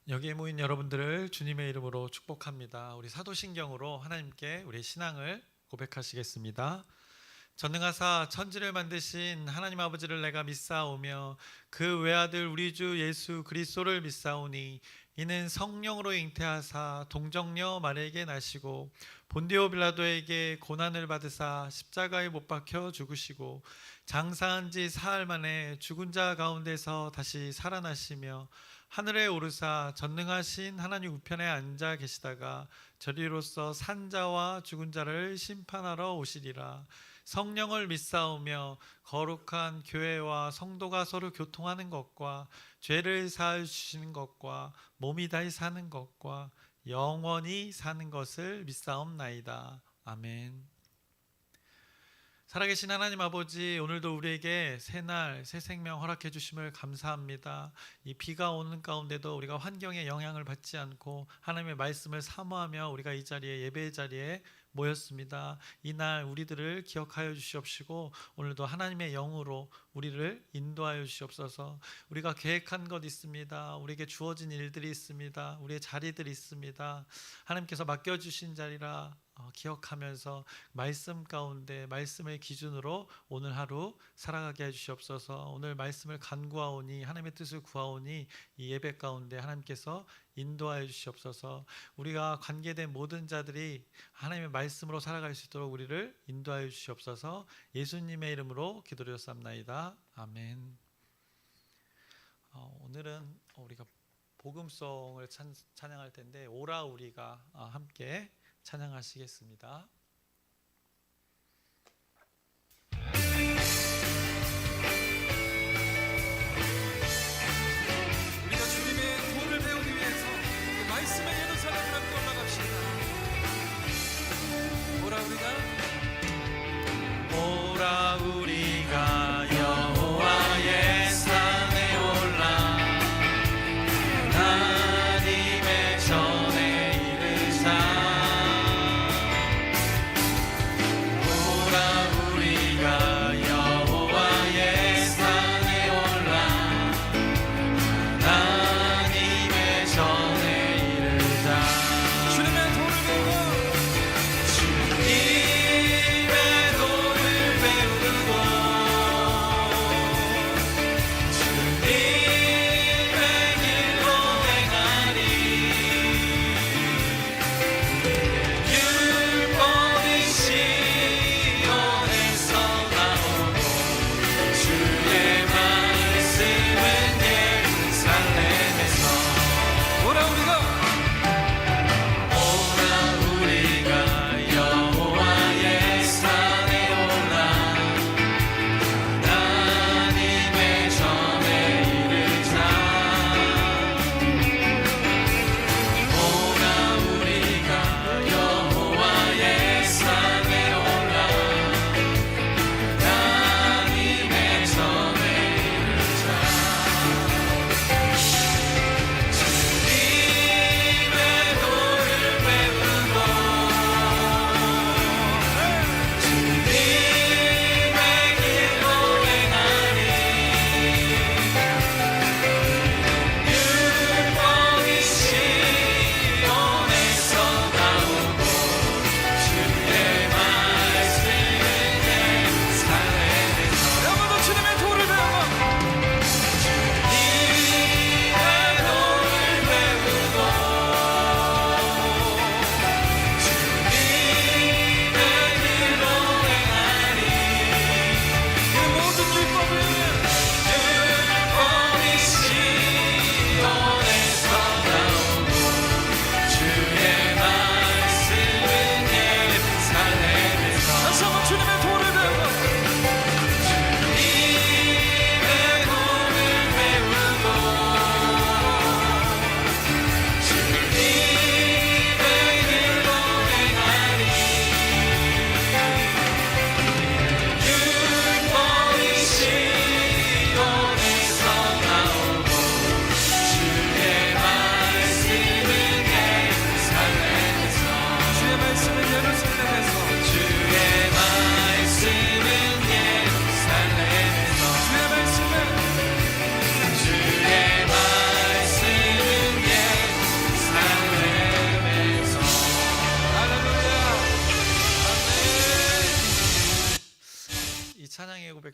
여기에 모인 여러분들을 주님의 이름으로 축복합니다. 우리 사도신경으로 하나님께 우리의 신앙을 고백하시겠습니다. 전능하사 천지를 만드신 하나님 아버지를 내가 믿사오며 그 외아들 우리 주 예수 그리스도를 믿사오니 이는 성령으로 잉태하사 동정녀 마리아에게 나시고 본디오 빌라도에게 고난을 받으사 십자가에 못 박혀 죽으시고 장사한 지 사흘 만에 죽은 자 가운데서 다시 살아나시며 하늘에 오르사 전능하신 하나님 우편에 앉아 계시다가 저리로서 산 자와 죽은 자를 심판하러 오시리라. 성령을 믿사오며 거룩한 교회와 성도가 서로 교통하는 것과 죄를 사하여 주시는 것과 몸이 다시 사는 것과 영원히 사는 것을 믿사옵나이다. 아멘. 살아계신 하나님 아버지, 오늘도 우리에게 새날 새 생명 허락해 주심을 감사합니다. 이 비가 오는 가운데도 우리가 환경에 영향을 받지 않고 하나님의 말씀을 사모하며 우리가 이 자리에, 예배의 자리에 모였습니다. 이날 우리들을 기억하여 주시옵시고 오늘도 하나님의 영으로 우리를 인도하여 주시옵소서. 우리가 계획한 것 있습니다. 우리에게 주어진 일들이 있습니다. 우리의 자리들이 있습니다. 하나님께서 맡겨주신 자리라 기억하면서 말씀 가운데 말씀을 기준으로 오늘 하루 살아가게 해주시옵소서. 오늘 말씀을 간구하오니 하나님의 뜻을 구하오니 이 예배 가운데 하나님께서 인도하여 주시옵소서. 우리가 관계된 모든 자들이 하나님의 말씀으로 살아갈 수 있도록 우리를 인도하여 주시옵소서. 예수님의 이름으로 기도드렸사옵나이다. 아멘. 오늘은 우리가 복음송을 찬양할 텐데 오라 우리가 함께 찬양하시겠습니다. 우리가 주님의 도를 배우기 위해서 그 말씀의 예루살렘을 함께 올라갑시다. 오라 우리가 여호와의 산에 올라 하나님의 전에 이르자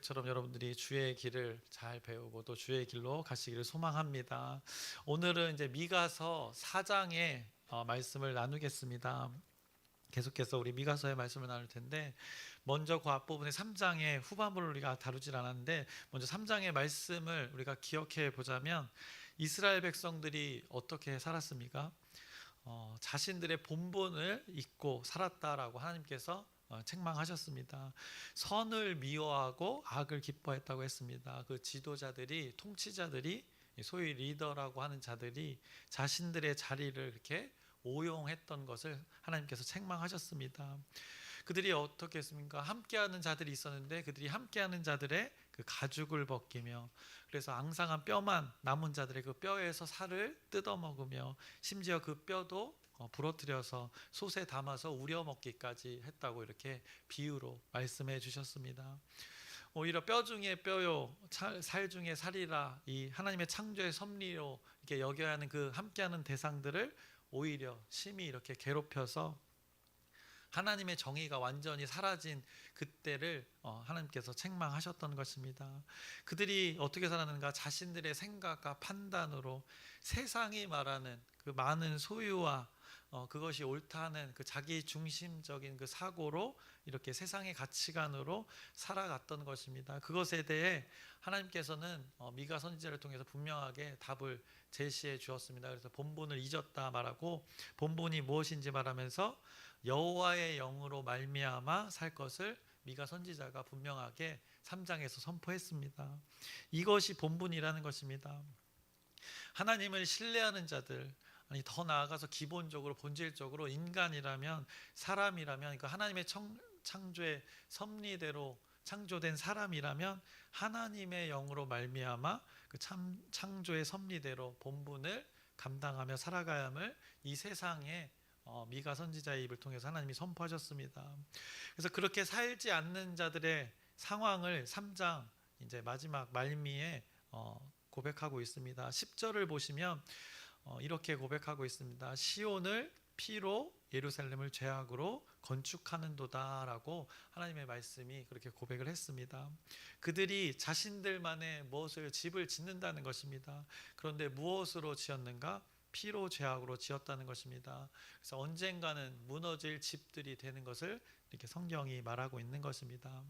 고백처럼 여러분들이 주의 길을 잘 배우고 또 주의 길로 가시기를 소망합니다. 오늘은 이제 미가서 4장의 말씀을 나누겠습니다. 계속해서 우리 미가서의 말씀을 나눌 텐데, 먼저 그 앞부분의 3장의 후반부를 우리가 다루질 않았는데, 먼저 3장의 말씀을 우리가 기억해 보자면, 이스라엘 백성들이 어떻게 살았습니까? 자신들의 본분을 잊고 살았다라고 하나님께서 책망하셨습니다. 선을 미워하고 악을 기뻐했다고 했습니다. 그 지도자들이, 통치자들이, 소위 리더라고 하는 자들이 자신들의 자리를 이렇게 오용했던 것을 하나님께서 책망하셨습니다. 그들이 어떻게 했습니까? 함께하는 자들이 있었는데 그들이 함께하는 자들의 그 가죽을 벗기며, 그래서 앙상한 뼈만 남은 자들의 그 뼈에서 살을 뜯어먹으며, 심지어 그 뼈도 부러뜨려서 솥에 담아서 우려 먹기까지 했다고 이렇게 비유로 말씀해 주셨습니다. 오히려 뼈 중에 뼈요 살 중에 살이라, 이 하나님의 창조의 섭리로 이렇게 여겨야 하는 그 함께하는 대상들을 오히려 심히 이렇게 괴롭혀서 하나님의 정의가 완전히 사라진 그때를 하나님께서 책망하셨던 것입니다. 그들이 어떻게 살았는가? 자신들의 생각과 판단으로 세상이 말하는 그 많은 소유와 그것이 옳다는 그 자기 중심적인 그 사고로 이렇게 세상의 가치관으로 살아갔던 것입니다. 그것에 대해 하나님께서는 미가 선지자를 통해서 분명하게 답을 제시해 주었습니다. 그래서 본분을 잊었다 말하고, 본분이 무엇인지 말하면서 여호와의 영으로 말미암아 살 것을 미가 선지자가 분명하게 3장에서 선포했습니다. 이것이 본분이라는 것입니다. 하나님을 신뢰하는 자들, 아니 더 나아가서 기본적으로 본질적으로 인간이라면, 사람이라면, 그 하나님의 창조의 섭리대로 창조된 사람이라면 하나님의 영으로 말미암아 그 창조의 섭리대로 본분을 감당하며 살아가야 함을 이 세상에 미가 선지자의 입을 통해서 하나님이 선포하셨습니다. 그래서 그렇게 살지 않는 자들의 상황을 3장 이제 마지막 말미에 고백하고 있습니다. 10절을 보시면 이렇게 고백하고 있습니다. 시온을 피로 예루살렘을 죄악으로 건축하는도다라고 하나님의 말씀이 그렇게 고백을 했습니다. 그들이 자신들만의 무엇을 집을 짓는다는 것입니다. 그런데 무엇으로 지었는가? 피로 죄악으로 지었다는 것입니다. 그래서 언젠가는 무너질 집들이 되는 것을 이렇게 성경이 말하고 있는 것입니다.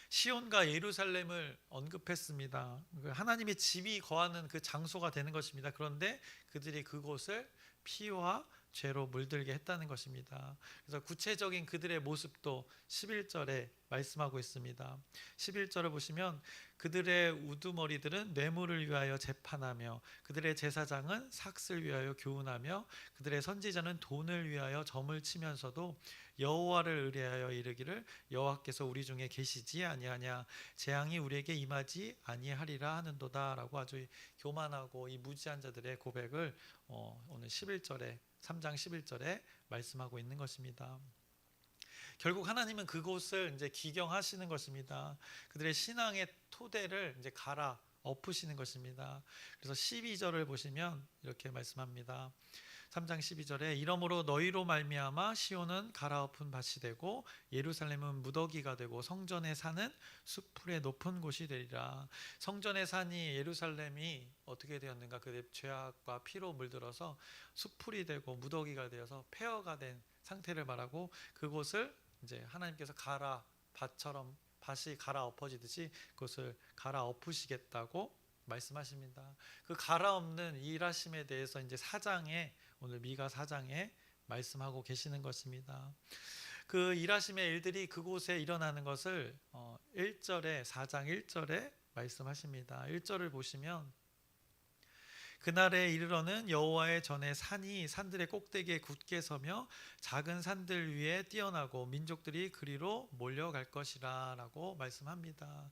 시온과 예루살렘을 언급했습니다. 하나님의 집이 거하는 그 장소가 되는 것입니다. 그런데 그들이 그곳을 피와 죄로 물들게 했다는 것입니다. 그래서 구체적인 그들의 모습도 11절에 말씀하고 있습니다. 11절을 보시면 그들의 우두머리들은 뇌물을 위하여 재판하며, 그들의 제사장은 삭슬 위하여 교훈하며, 그들의 선지자는 돈을 위하여 점을 치면서도 여호와를 의뢰하여 이르기를 여호와께서 우리 중에 계시지 아니하냐, 재앙이 우리에게 임하지 아니하리라 하는도다 라고 아주 교만하고 이 무지한 자들의 고백을 오늘 11절에 3장 11절에 말씀하고 있는 것입니다. 결국 하나님은 그곳을 이제 기경하시는 것입니다. 그들의 신앙의 토대를 이제 갈아 엎으시는 것입니다. 그래서 12절을 보시면 이렇게 말씀합니다. 3장 12절에 이러므로 너희로 말미암아 시온은 갈아엎은 밭이 되고 예루살렘은 무더기가 되고 성전의 산은 수풀의 높은 곳이 되리라. 성전의 산이, 예루살렘이 어떻게 되었는가? 그들의 죄악과 피로 물들어서 수풀이 되고 무더기가 되어서 폐허가 된 상태를 말하고, 그곳을 이제 하나님께서 밭처럼 밭이 갈아엎어지듯이 그것을 갈아엎으시겠다고 말씀하십니다. 그 갈아엎는 일하심에 대해서 이제 4장에, 오늘 미가 4장에 말씀하고 계시는 것입니다. 그 일하심의 일들이 그곳에 일어나는 것을 1절에, 4장 1절에 말씀하십니다. 1절을 보시면 그날에 이르러는 여호와의 전에 산이 산들의 꼭대기에 굳게 서며 작은 산들 위에 뛰어나고 민족들이 그리로 몰려갈 것이라 라고 말씀합니다.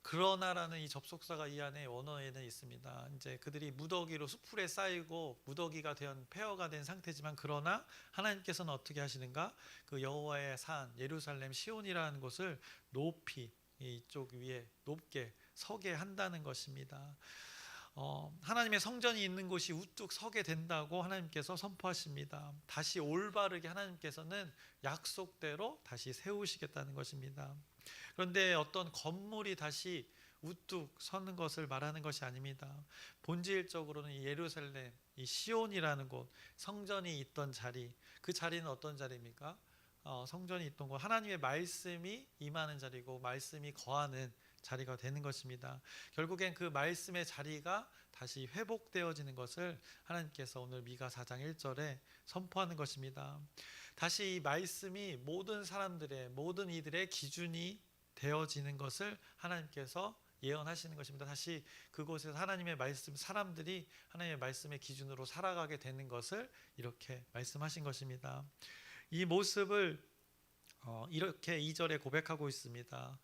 그러나라는 이 접속사가 이 안에 원어에는 있습니다. 이제 그들이 무더기로 수풀에 쌓이고 무더기가 된, 폐허가 된 상태지만, 그러나 하나님께서는 어떻게 하시는가? 그 여호와의 산 예루살렘 시온이라는 곳을 높이 이쪽 위에 높게 서게 한다는 것입니다. 하나님의 성전이 있는 곳이 우뚝 서게 된다고 하나님께서 선포하십니다. 다시 올바르게 하나님께서는 약속대로 다시 세우시겠다는 것입니다. 그런데 어떤 건물이 다시 우뚝 서는 것을 말하는 것이 아닙니다. 본질적으로는 이 예루살렘, 이 시온이라는 곳, 성전이 있던 자리, 그 자리는 어떤 자리입니까? 성전이 있던 곳, 하나님의 말씀이 임하는 자리고 말씀이 거하는 자리가 되는 것입니다. 결국엔 그 말씀의 자리가 다시 회복되어지는 것을 하나님께서 오늘 미가 4장 1절에 선포하는 것입니다. 다시 이 말씀이 모든 사람들의, 모든 이들의 기준이 되어지는 것을 하나님께서 예언하시는 것입니다. 다시 그곳에서 하나님의 말씀, 사람들이 하나님의 말씀의 기준으로 살아가게 되는 것을 이렇게 말씀하신 것입니다. 이 모습을 이렇게 2절에 고백하고 있습니다.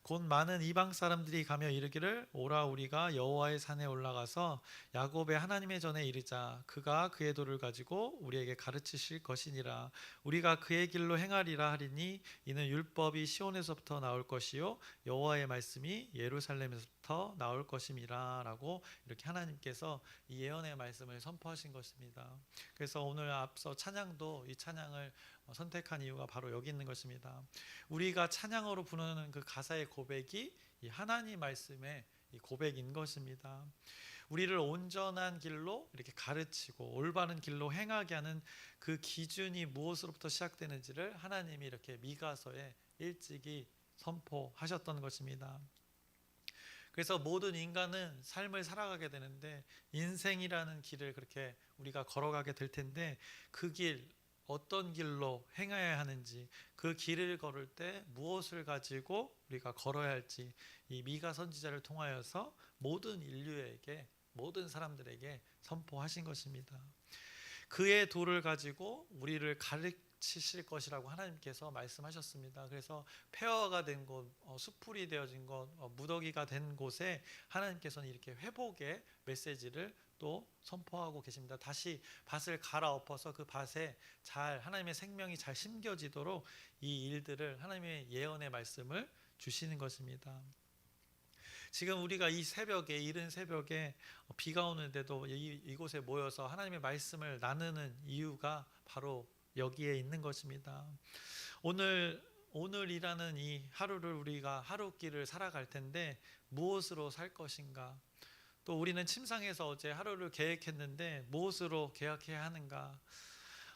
곧 많은 이방 사람들이 가며 이르기를 오라 우리가 여호와의 산에 올라가서 야곱의 하나님의 전에 이르자 그가 그의 도를 가지고 우리에게 가르치실 것이니라. 우리가 그의 길로 행하리라 하리니 이는 율법이 시온에서부터 나올 것이요 여호와의 말씀이 예루살렘에서부터 나올 것임이라 라고 이렇게 하나님께서 이 예언의 말씀을 선포하신 것입니다. 그래서 오늘 앞서 찬양도 이 찬양을 선택한 이유가 바로 여기 있는 것입니다. 우리가 찬양으로 부르는 그 가사의 고백이 이 하나님 말씀의 이 고백인 것입니다. 우리를 온전한 길로 이렇게 가르치고 올바른 길로 행하게 하는 그 기준이 무엇으로부터 시작되는지를 하나님이 이렇게 미가서에 일찍이 선포하셨던 것입니다. 그래서 모든 인간은 삶을 살아가게 되는데 인생이라는 길을 그렇게 우리가 걸어가게 될 텐데 그 길, 어떤 길로 행해야 하는지, 그 길을 걸을 때 무엇을 가지고 우리가 걸어야 할지 이 미가 선지자를 통하여서 모든 인류에게, 모든 사람들에게 선포하신 것입니다. 그의 도를 가지고 우리를 가르치실 것이라고 하나님께서 말씀하셨습니다. 그래서 폐허가 된 곳, 수풀이 되어진 곳, 무더기가 된 곳에 하나님께서는 이렇게 회복의 메시지를 또 선포하고 계십니다. 다시 밭을 갈아엎어서 그 밭에 잘 하나님의 생명이 잘 심겨지도록 이 일들을 하나님의 예언의 말씀을 주시는 것입니다. 지금 우리가 이 새벽에, 이른 새벽에 비가 오는데도 이곳에 모여서 하나님의 말씀을 나누는 이유가 바로 여기에 있는 것입니다. 오늘이라는 이 하루를 우리가 하루길을 살아갈 텐데 무엇으로 살 것인가? 또 우리는 침상에서 어제 하루를 계획했는데 무엇으로 계획해야 하는가?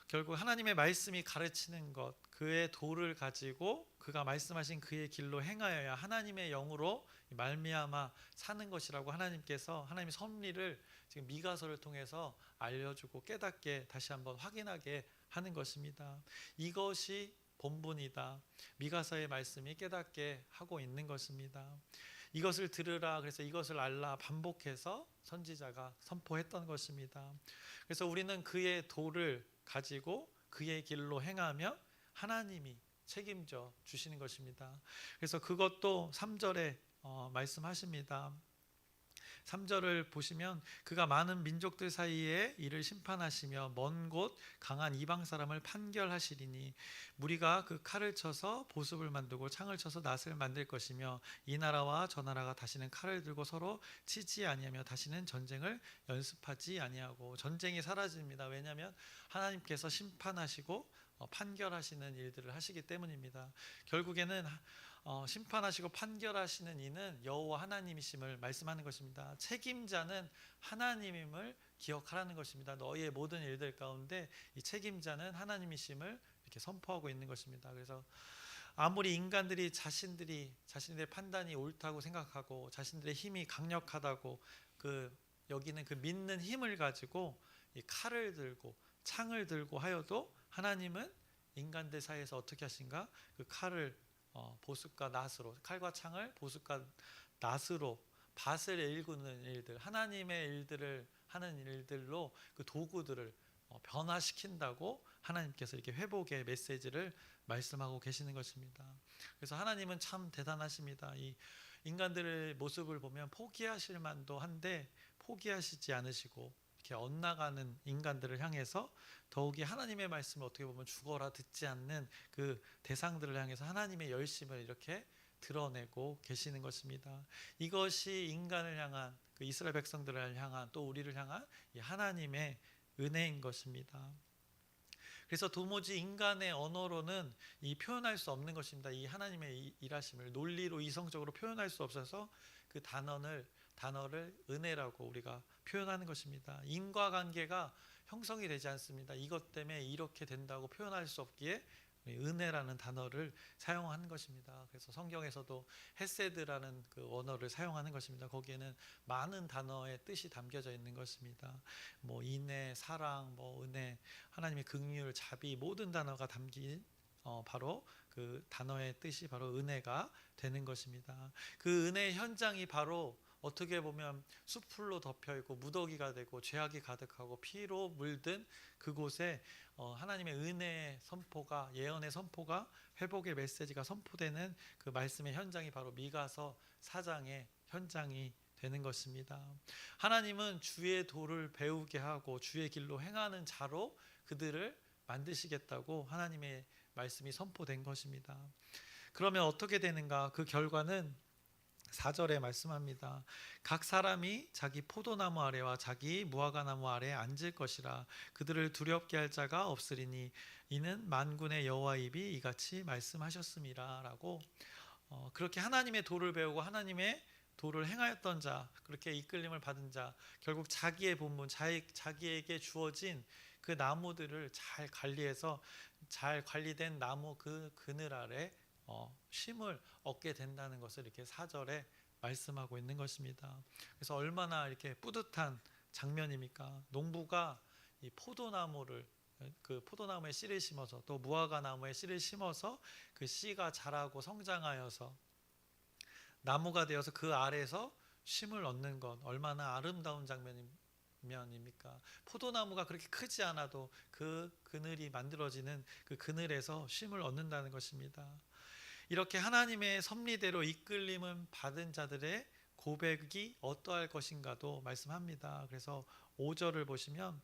결국 하나님의 말씀이 가르치는 것, 그의 도를 가지고 그가 말씀하신 그의 길로 행하여야 하나님의 영으로 말미암아 사는 것이라고 하나님께서 하나님의 섭리를 지금 미가서를 통해서 알려주고 깨닫게 다시 한번 확인하게 하는 것입니다. 이것이 본분이다. 미가서의 말씀이 깨닫게 하고 있는 것입니다. 이것을 들으라, 그래서 이것을 알라 반복해서 선지자가 선포했던 것입니다. 그래서 우리는 그의 도를 가지고 그의 길로 행하며 하나님이 책임져 주시는 것입니다. 그래서 그것도 3절에 말씀하십니다. 3절을 보시면 그가 많은 민족들 사이에 이를 심판하시며 먼 곳 강한 이방 사람을 판결하시리니 무리가 그 칼을 쳐서 보습을 만들고 창을 쳐서 낫을 만들 것이며 이 나라와 저 나라가 다시는 칼을 들고 서로 치지 아니하며 다시는 전쟁을 연습하지 아니하고 전쟁이 사라집니다. 왜냐하면 하나님께서 심판하시고 판결하시는 일들을 하시기 때문입니다. 결국에는 심판하시고 판결하시는 이는 여호와 하나님이심을 말씀하는 것입니다. 책임자는 하나님임을 기억하라는 것입니다. 너희의 모든 일들 가운데 이 책임자는 하나님이심을 이렇게 선포하고 있는 것입니다. 그래서 아무리 인간들이 자신들의 판단이 옳다고 생각하고 자신들의 힘이 강력하다고 여기는 그 믿는 힘을 가지고 이 칼을 들고 창을 들고 하여도 하나님은 인간들 사이에서 어떻게 하신가? 그 칼을 보습과 낫으로, 칼과 창을 보습과 낫으로 밭을 일구는 일들, 하나님의 일들을 하는 일들로 그 도구들을 변화시킨다고 하나님께서 이렇게 회복의 메시지를 말씀하고 계시는 것입니다. 그래서 하나님은 참 대단하십니다. 이 인간들의 모습을 보면 포기하실 만도 한데 포기하시지 않으시고 이렇게 엇나가는 인간들을 향해서 더욱이 하나님의 말씀을 어떻게 보면 죽어라 듣지 않는 그 대상들을 향해서 하나님의 열심을 이렇게 드러내고 계시는 것입니다. 이것이 인간을 향한, 그 이스라엘 백성들을 향한, 또 우리를 향한 이 하나님의 은혜인 것입니다. 그래서 도무지 인간의 언어로는 이 표현할 수 없는 것입니다. 이 하나님의 일하심을 논리로 이성적으로 표현할 수 없어서 그 단어를 은혜라고 우리가 표현하는 것입니다. 인과관계가 형성이 되지 않습니다. 이것 때문에 이렇게 된다고 표현할 수 없기에 은혜라는 단어를 사용하는 것입니다. 그래서 성경에서도 헤세드라는 그 언어를 사용하는 것입니다. 거기에는 많은 단어의 뜻이 담겨져 있는 것입니다. 뭐 인애, 사랑, 뭐 은혜, 하나님의 긍휼, 자비 모든 단어가 담긴 바로 그 단어의 뜻이 바로 은혜가 되는 것입니다. 그 은혜의 현장이 바로 어떻게 보면 숲풀로 덮여 있고 무더기가 되고 죄악이 가득하고 피로 물든 그곳에 하나님의 은혜의 선포가, 예언의 선포가, 회복의 메시지가 선포되는 그 말씀의 현장이 바로 미가서 4장의 현장이 되는 것입니다. 하나님은 주의 도를 배우게 하고 주의 길로 행하는 자로 그들을 만드시겠다고 하나님의 말씀이 선포된 것입니다. 그러면 어떻게 되는가? 그 결과는 4절에 말씀합니다. 각 사람이 자기 포도나무 아래와 자기 무화과나무 아래에 앉을 것이라. 그들을 두렵게 할 자가 없으리니 이는 만군의 여호와 입이 이같이 말씀하셨음이라. 라고 그렇게 하나님의 도를 배우고 하나님의 도를 행하였던 자, 그렇게 이끌림을 받은 자, 결국 자기의 본분, 자기에게 주어진 그 나무들을 잘 관리해서 잘 관리된 나무 그 그늘 아래 쉼을 얻게 된다는 것을 이렇게 4절에 말씀하고 있는 것입니다. 그래서 얼마나 이렇게 뿌듯한 장면입니까? 농부가 이 포도나무를 그 포도나무에 씨를 심어서 또 무화과 나무에 씨를 심어서 그 씨가 자라고 성장하여서 나무가 되어서 그 아래에서 쉼을 얻는 것 얼마나 아름다운 장면입니까? 포도나무가 그렇게 크지 않아도 그 그늘이 만들어지는 그 그늘에서 쉼을 얻는다는 것입니다. 이렇게 하나님의 섭리대로 이끌림을 받은 자들의 고백이 어떠할 것인가도 말씀합니다. 그래서 5절을 보시면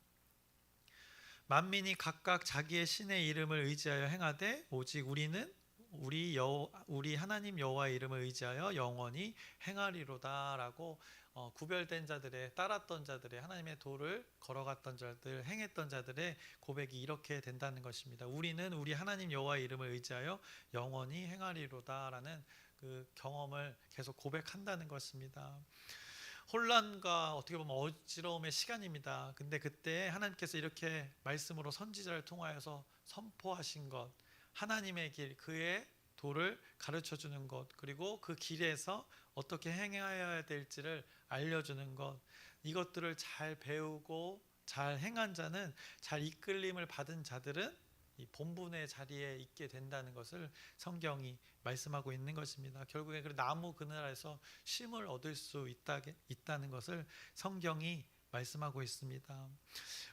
만민이 각각 자기의 신의 이름을 의지하여 행하되 오직 우리는 우리 하나님 여호와의 이름을 의지하여 영원히 행하리로다라고 구별된 자들의 따랐던 자들의 하나님의 도를 걸어갔던 자들 행했던 자들의 고백이 이렇게 된다는 것입니다. 우리는 우리 하나님 여호와의 이름을 의지하여 영원히 행하리로다라는 그 경험을 계속 고백한다는 것입니다. 혼란과 어떻게 보면 어지러움의 시간입니다. 근데 그때 하나님께서 이렇게 말씀으로 선지자를 통하여서 선포하신 것, 하나님의 길, 그의 도를 가르쳐 주는 것, 그리고 그 길에서 어떻게 행해야 될지를 알려주는 것, 이것들을 잘 배우고 잘 행한 자는, 잘 이끌림을 받은 자들은 이 본분의 자리에 있게 된다는 것을 성경이 말씀하고 있는 것입니다. 결국에 그 나무 그늘 아래서 쉼을 얻을 수 있다는 것을 성경이 말씀하고 있습니다.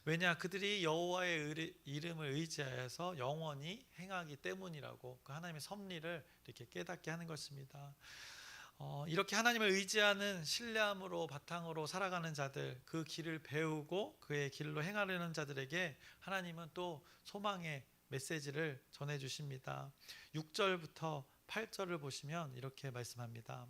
왜냐? 그들이 여호와의 이름을 의지하여서 영원히 행하기 때문이라고 그 하나님의 섭리를 이렇게 깨닫게 하는 것입니다. 이렇게 하나님을 의지하는 신뢰함으로 바탕으로 살아가는 자들, 그 길을 배우고 그의 길로 행하려는 자들에게 하나님은 또 소망의 메시지를 전해주십니다. 6절부터 8절을 보시면 이렇게 말씀합니다.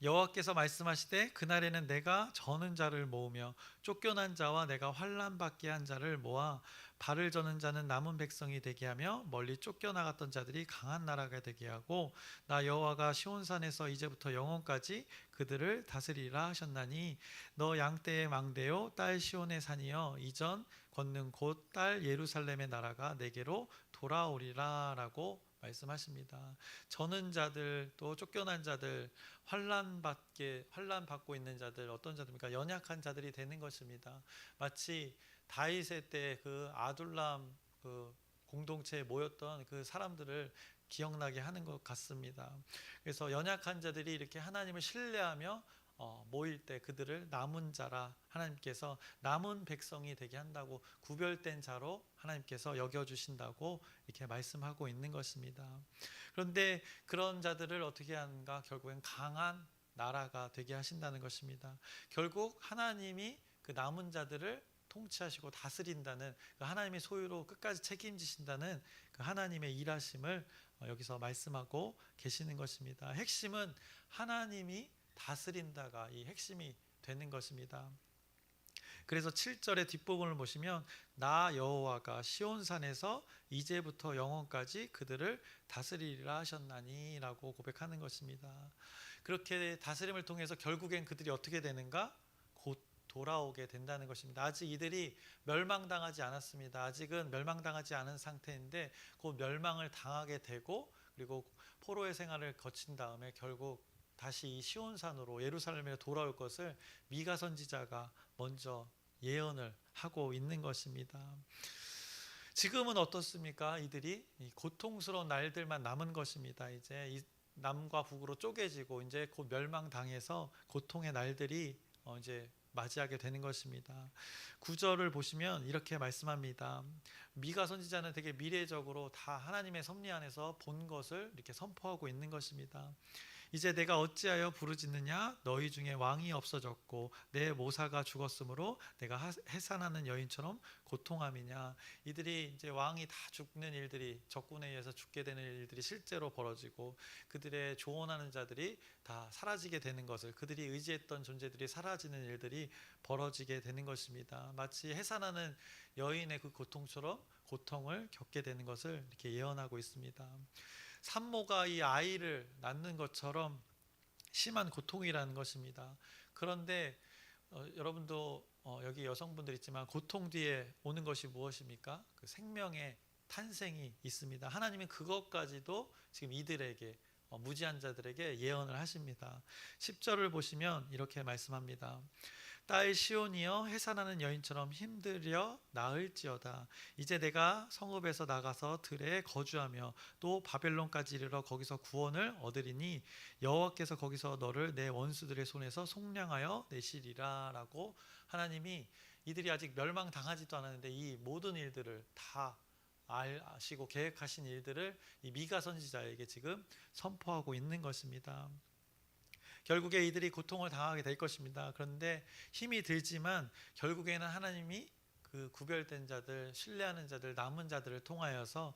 여호와께서 말씀하시되 그날에는 내가 저는 자를 모으며 쫓겨난 자와 내가 환난 받게 한 자를 모아 발을 저는 자는 남은 백성이 되게 하며 멀리 쫓겨나갔던 자들이 강한 나라가 되게 하고 나 여호와가 시온산에서 이제부터 영원까지 그들을 다스리라 하셨나니 너 양떼의 망대요 딸 시온의 산이여 이전 걷는 곳 딸 예루살렘의 나라가 내게로 돌아오리라 라고 말씀하십니다. 저는 자들 또 쫓겨난 자들 환난 받고 있는 자들 어떤 자들입니까? 연약한 자들이 되는 것입니다. 마치 다윗의 때 그 아둘람 그 공동체에 모였던 그 사람들을 기억나게 하는 것 같습니다. 그래서 연약한 자들이 이렇게 하나님을 신뢰하며 모일 때 그들을 남은 자라 하나님께서 남은 백성이 되게 한다고 구별된 자로 하나님께서 여겨주신다고 이렇게 말씀하고 있는 것입니다. 그런데 그런 자들을 어떻게 하는가? 결국엔 강한 나라가 되게 하신다는 것입니다. 결국 하나님이 그 남은 자들을 통치하시고 다스린다는 그 하나님의 소유로 끝까지 책임지신다는 그 하나님의 일하심을 여기서 말씀하고 계시는 것입니다. 핵심은 하나님이 다스린다가 이 핵심이 되는 것입니다. 그래서 7절의 뒷부분을 보시면 나 여호와가 시온산에서 이제부터 영원까지 그들을 다스리리라 하셨나니라고 고백하는 것입니다. 그렇게 다스림을 통해서 결국엔 그들이 어떻게 되는가? 곧 돌아오게 된다는 것입니다. 아직 이들이 멸망당하지 않았습니다. 아직은 멸망당하지 않은 상태인데 곧 멸망을 당하게 되고, 그리고 포로의 생활을 거친 다음에 결국 다시 이 시온산으로 예루살렘에 돌아올 것을 미가 선지자가 먼저 예언을 하고 있는 것입니다. 지금은 어떻습니까? 이들이 이 고통스러운 날들만 남은 것입니다. 이제 이 남과 북으로 쪼개지고 이제 곧 멸망당해서 고통의 날들이 이제 맞이하게 되는 것입니다. 9절을 보시면 이렇게 말씀합니다. 미가 선지자는 되게 미래적으로 다 하나님의 섭리 안에서 본 것을 이렇게 선포하고 있는 것입니다. 이제 내가 어찌하여 부르짖느냐? 너희 중에 왕이 없어졌고 내 모사가 죽었으므로 내가 해산하는 여인처럼 고통함이냐? 이들이 이제 왕이 다 죽는 일들이, 적군에 의해서 죽게 되는 일들이 실제로 벌어지고 그들의 조언하는 자들이 다 사라지게 되는 것을, 그들이 의지했던 존재들이 사라지는 일들이 벌어지게 되는 것입니다. 마치 해산하는 여인의 그 고통처럼 고통을 겪게 되는 것을 이렇게 예언하고 있습니다. 산모가 이 아이를 낳는 것처럼 심한 고통이라는 것입니다. 그런데 여러분도 여기 여성분들 있지만 고통 뒤에 오는 것이 무엇입니까? 그 생명의 탄생이 있습니다. 하나님은 그것까지도 지금 이들에게, 무지한 자들에게 예언을 하십니다. 10절을 보시면 이렇게 말씀합니다. 딸 시온이여 해산하는 여인처럼 힘들여 나을지어다. 이제 내가 성읍에서 나가서 들에 거주하며 또 바벨론까지 이르러 거기서 구원을 얻으리니 여호와께서 거기서 너를 내 원수들의 손에서 속량하여 내시리라 라고, 하나님이 이들이 아직 멸망당하지도 않았는데 이 모든 일들을 다 아시고 계획하신 일들을 이 미가 선지자에게 지금 선포하고 있는 것입니다. 결국에 이들이 고통을 당하게 될 것입니다. 그런데 힘이 들지만 결국에는 하나님이 그 구별된 자들, 신뢰하는 자들, 남은 자들을 통하여서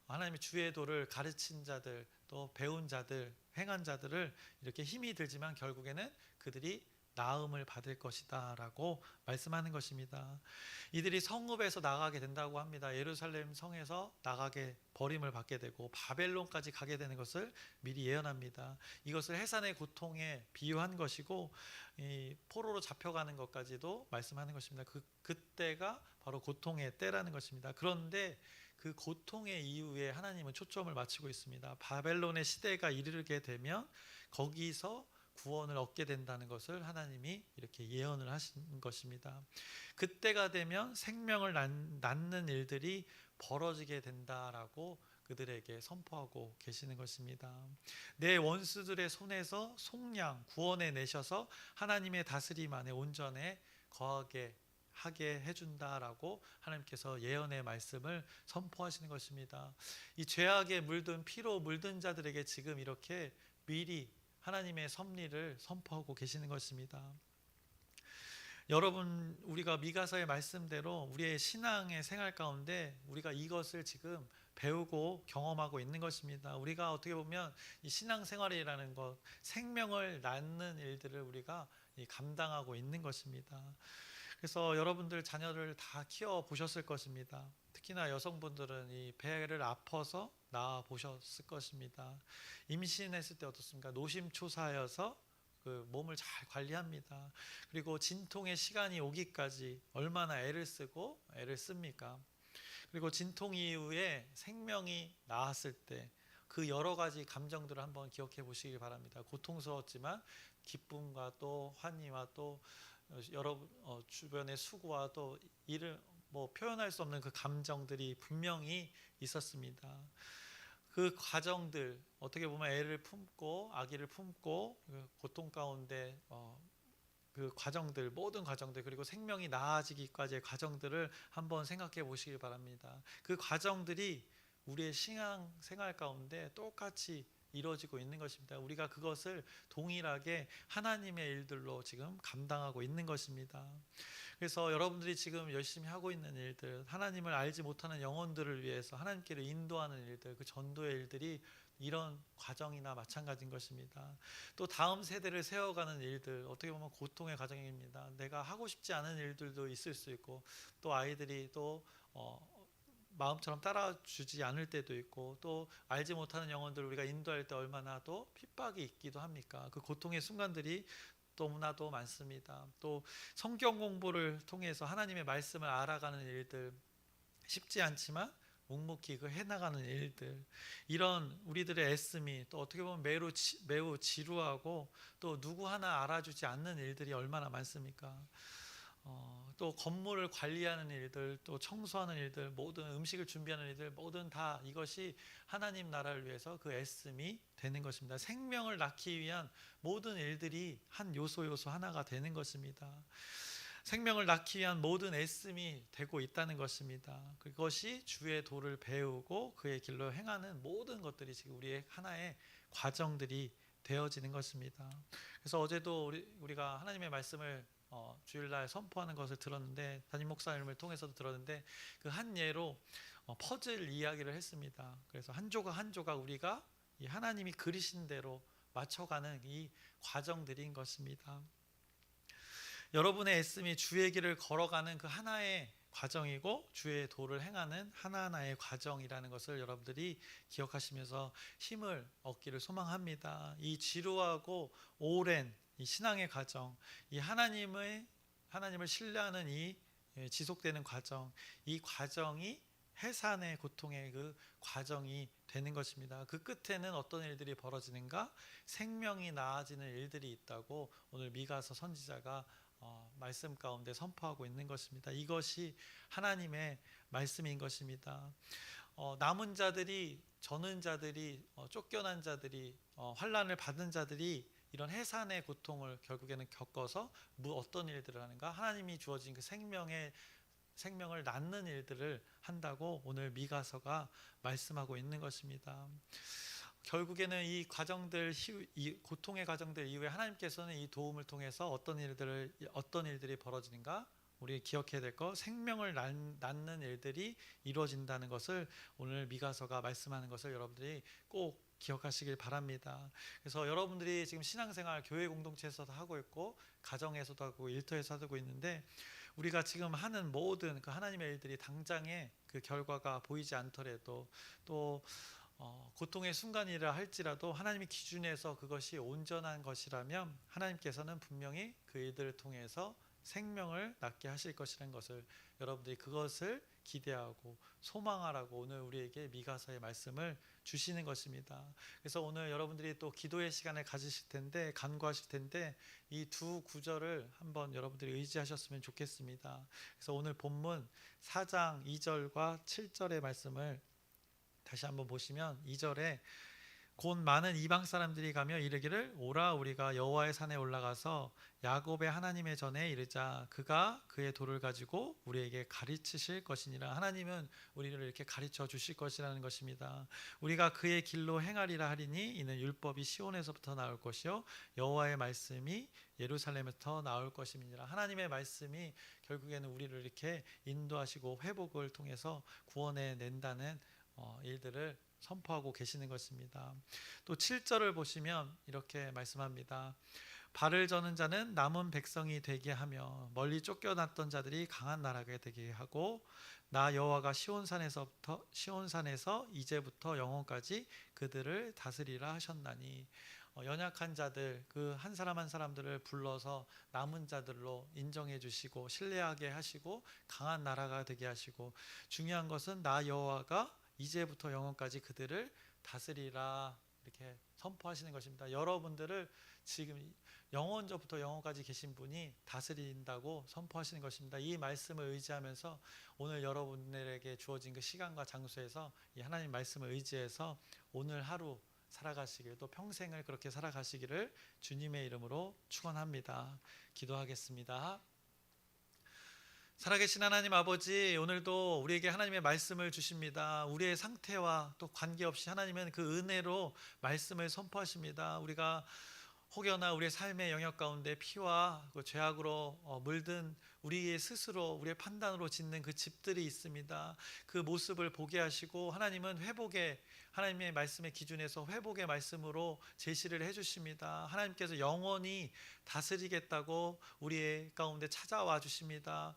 하나님의 주의 도를 가르친 자들, 또 배운 자들, 행한 자들을 이렇게 힘이 들지만 결국에는 그들이 나음을 받을 것이다 라고 말씀하는 것입니다. 이들이 성읍에서 나가게 된다고 합니다. 예루살렘 성에서 나가게, 버림을 받게 되고 바벨론까지 가게 되는 것을 미리 예언합니다. 이것을 해산의 고통에 비유한 것이고 이 포로로 잡혀가는 것까지도 말씀하는 것입니다. 그때가 바로 고통의 때라는 것입니다. 그런데 그 고통의 이후에 하나님은 초점을 맞추고 있습니다. 바벨론의 시대가 이르게 되면 거기서 구원을 얻게 된다는 것을 하나님이 이렇게 예언을 하신 것입니다. 그때가 되면 생명을 낳는 일들이 벌어지게 된다라고 그들에게 선포하고 계시는 것입니다. 내 원수들의 손에서 속량, 구원해 내셔서 하나님의 다스림 안에 온전에 거하게 하게 해준다라고 하나님께서 예언의 말씀을 선포하시는 것입니다. 이 죄악에 물든, 피로 물든 자들에게 지금 이렇게 미리 하나님의 섭리를 선포하고 계시는 것입니다. 여러분, 우리가 미가서의 말씀대로 우리의 신앙의 생활 가운데 우리가 이것을 지금 배우고 경험하고 있는 것입니다. 우리가 어떻게 보면 이 신앙생활이라는 것, 생명을 낳는 일들을 우리가 감당하고 있는 것입니다. 그래서 여러분들 자녀를 다 키워 보셨을 것입니다. 특히나 여성분들은 이 배를 아파서 낳아 보셨을 것입니다. 임신했을 때 어떻습니까? 노심초사여서 그 몸을 잘 관리합니다. 그리고 진통의 시간이 오기까지 얼마나 애를 쓰고 애를 씁니까? 그리고 진통 이후에 생명이 나왔을 때 그 여러 가지 감정들을 한번 기억해 보시기 바랍니다. 고통스러웠지만 기쁨과 또 환희와 또 여러 주변의 수고와 또 이를 표현할 수 없는 그 감정들이 분명히 있었습니다. 그 과정들, 어떻게 보면 애를 품고 아기를 품고 고통 가운데 그 과정들, 모든 과정들, 그리고 생명이 나아지기까지의 과정들을 한번 생각해 보시기 바랍니다. 그 과정들이 우리의 신앙 생활 가운데 똑같이 이루어지고 있는 것입니다. 우리가 그것을 동일하게 하나님의 일들로 지금 감당하고 있는 것입니다. 그래서 여러분들이 지금 열심히 하고 있는 일들, 하나님을 알지 못하는 영혼들을 위해서 하나님께로 인도하는 일들, 그 전도의 일들이 이런 과정이나 마찬가지인 것입니다. 또 다음 세대를 세워가는 일들, 어떻게 보면 고통의 과정입니다. 내가 하고 싶지 않은 일들도 있을 수 있고, 또 아이들이 또 마음처럼 따라주지 않을 때도 있고, 또 알지 못하는 영혼들 우리가 인도할 때 얼마나 또 핍박이 있기도 합니까? 그 고통의 순간들이 너무나도 많습니다. 또 성경 공부를 통해서 하나님의 말씀을 알아가는 일들, 쉽지 않지만 묵묵히 그 해나가는 일들, 이런 우리들의 애씀이 또 어떻게 보면 매우 지루하고, 또 누구 하나 알아주지 않는 일들이 얼마나 많습니까? 또 건물을 관리하는 일들, 또 청소하는 일들, 모든 음식을 준비하는 일들, 모든 다 이것이 하나님 나라를 위해서 그 애씀이 되는 것입니다. 생명을 낳기 위한 모든 일들이 한 요소 하나가 되는 것입니다. 생명을 낳기 위한 모든 애씀이 되고 있다는 것입니다. 그것이 주의 도를 배우고 그의 길로 행하는 모든 것들이 지금 우리의 하나의 과정들이 되어지는 것입니다. 그래서 어제도 우리가 하나님의 말씀을 주일날 선포하는 것을 들었는데, 담임 목사님을 통해서도 들었는데, 그 한 예로 퍼즐 이야기를 했습니다. 그래서 한 조각 한 조각 우리가 이 하나님이 그리신 대로 맞춰가는 이 과정들인 것입니다. 여러분의 애씀이 주의 길을 걸어가는 그 하나의 과정이고, 주의 도를 행하는 하나하나의 과정이라는 것을 여러분들이 기억하시면서 힘을 얻기를 소망합니다. 이 지루하고 오랜 이 신앙의 과정, 이 하나님을 신뢰하는 이 지속되는 과정, 이 과정이 해산의 고통의 그 과정이 되는 것입니다. 그 끝에는 어떤 일들이 벌어지는가? 생명이 나아지는 일들이 있다고 오늘 미가서 선지자가 말씀 가운데 선포하고 있는 것입니다. 이것이 하나님의 말씀인 것입니다. 남은 자들이, 저는 자들이, 쫓겨난 자들이, 환난을 받은 자들이 이런 해산의 고통을 결국에는 겪어서 어떤 일들을 하는가? 하나님이 주어진 그 생명을 낳는 일들을 한다고 오늘 미가서가 말씀하고 있는 것입니다. 결국에는 이 과정들, 이 고통의 과정들 이후에 하나님께서는 이 도움을 통해서 어떤 일들이 벌어지는가? 우리 기억해야 될 것, 생명을 낳는 일들이 이루어진다는 것을 오늘 미가서가 말씀하는 것을 여러분들이 꼭 기억하시길 바랍니다. 그래서 여러분들이 지금 신앙생활 교회 공동체에서도 하고 있고, 가정에서도 하고, 일터에서도 하고 있는데, 우리가 지금 하는 모든 그 하나님의 일들이 당장의 그 결과가 보이지 않더라도, 또 고통의 순간이라 할지라도 하나님의 기준에서 그것이 온전한 것이라면 하나님께서는 분명히 그 일들을 통해서 생명을 낳게 하실 것이라는 것을, 여러분들이 그것을 기대하고 소망하라고 오늘 우리에게 미가서의 말씀을 주시는 것입니다. 그래서 오늘 여러분들이 또 기도의 시간을 가지실 텐데, 간구하실 텐데, 이 두 구절을 한번 여러분들이 의지하셨으면 좋겠습니다. 그래서 오늘 본문 4장 2절과 7절의 말씀을 다시 한번 보시면, 2절에 곧 많은 이방 사람들이 가며 이르기를, 오라 우리가 여호와의 산에 올라가서 야곱의 하나님의 전에 이르자. 그가 그의 도를 가지고 우리에게 가르치실 것이니라. 하나님은 우리를 이렇게 가르쳐 주실 것이라는 것입니다. 우리가 그의 길로 행하리라 하리니 이는 율법이 시온에서부터 나올 것이요 여호와의 말씀이 예루살렘에서 나올 것임이니라. 하나님의 말씀이 결국에는 우리를 이렇게 인도하시고 회복을 통해서 구원해 낸다는 일들을 선포하고 계시는 것입니다. 또 7절을 보시면 이렇게 말씀합니다. 발을 저는 자는 남은 백성이 되게 하며 멀리 쫓겨났던 자들이 강한 나라가 되게 하고, 나 여호와가 시온산에서 이제부터 영원까지 그들을 다스리라 하셨나니. 연약한 자들, 그 한 사람 한 사람들을 불러서 남은 자들로 인정해 주시고 신뢰하게 하시고 강한 나라가 되게 하시고, 중요한 것은 나 여호와가 이제부터 영원까지 그들을 다스리라, 이렇게 선포하시는 것입니다. 여러분들을 지금 영원전부터 영원까지 계신 분이 다스린다고 선포하시는 것입니다. 이 말씀을 의지하면서 오늘 여러분들에게 주어진 그 시간과 장소에서 이 하나님 말씀을 의지해서 오늘 하루 살아가시길, 또 평생을 그렇게 살아가시기를 주님의 이름으로 축원합니다. 기도하겠습니다. 살아계신 하나님 아버지, 오늘도 우리에게 하나님의 말씀을 주십니다. 우리의 상태와 또 관계없이 하나님은 그 은혜로 말씀을 선포하십니다. 우리가 혹여나 우리의 삶의 영역 가운데 피와 그 죄악으로 물든 우리의 스스로 우리의 판단으로 짓는 그 집들이 있습니다. 그 모습을 보게 하시고 하나님은 회복의 하나님의 말씀의 기준에서 회복의 말씀으로 제시를 해주십니다. 하나님께서 영원히 다스리겠다고 우리의 가운데 찾아와 주십니다.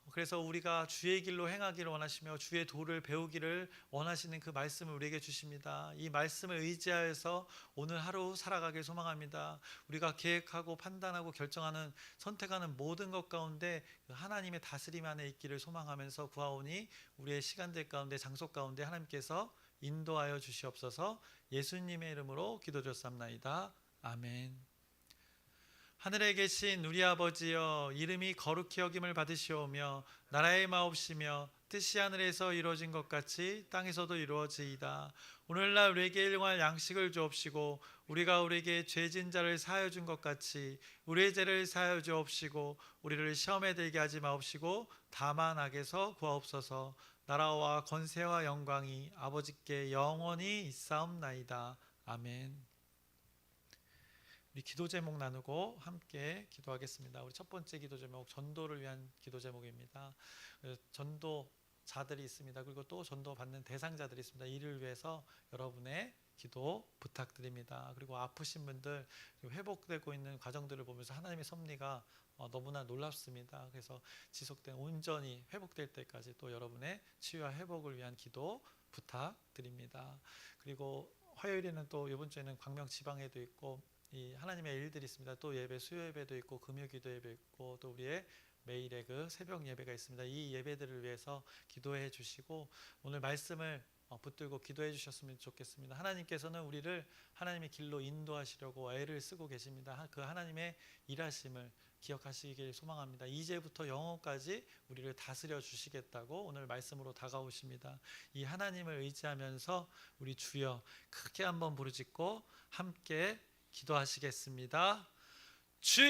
그래서 우리가 주의 길로 행하기를 원하시며 주의 도를 배우기를 원하시는 그 말씀을 우리에게 주십니다. 이 말씀을 의지하여서 오늘 하루 살아가길 소망합니다. 우리가 계획하고 판단하고 결정하는 선택하는 모든 것 가운데 하나님의 다스림 안에 있기를 소망하면서 구하오니 우리의 시간들 가운데 장소 가운데 하나님께서 인도하여 주시옵소서. 예수님의 이름으로 기도드렸사옵나이다. 아멘. 하늘에 계신 우리 아버지여, 이름이 거룩히 여김을 받으시오며 나라의 마옵시며 뜻이 하늘에서 이루어진 것 같이 땅에서도 이루어지이다. 오늘날 우리에게 일용할 양식을 주옵시고 우리가 우리에게 죄진 자를 사하여 준 것 같이 우리의 죄를 사하여 주옵시고 우리를 시험에 들게 하지 마옵시고 다만 악에서 구하옵소서. 나라와 권세와 영광이 아버지께 영원히 있사옵나이다. 아멘. 우리 기도 제목 나누고 함께 기도하겠습니다. 우리 첫 번째 기도 제목, 전도를 위한 기도 제목입니다. 전도자들이 있습니다. 그리고 또 전도 받는 대상자들이 있습니다. 이를 위해서 여러분의 기도 부탁드립니다. 그리고 아프신 분들, 회복되고 있는 과정들을 보면서 하나님의 섭리가 너무나 놀랍습니다. 그래서 지속된 온전히 회복될 때까지 또 여러분의 치유와 회복을 위한 기도 부탁드립니다. 그리고 화요일에는 또 이번 주에는 광명 지방에도 있고 이 하나님의 일들이 있습니다. 또 예배, 수요 예배도 있고 금요 기도 예배 있고 또 우리의 매일의 그 새벽 예배가 있습니다. 이 예배들을 위해서 기도해 주시고 오늘 말씀을 붙들고 기도해 주셨으면 좋겠습니다. 하나님께서는 우리를 하나님의 길로 인도하시려고 애를 쓰고 계십니다. 그 하나님의 일하심을 기억하시길 소망합니다. 이제부터 영원까지 우리를 다스려 주시겠다고 오늘 말씀으로 다가오십니다. 이 하나님을 의지하면서 우리 주여 크게 한번 부르짖고 함께 기도하시겠습니다. 주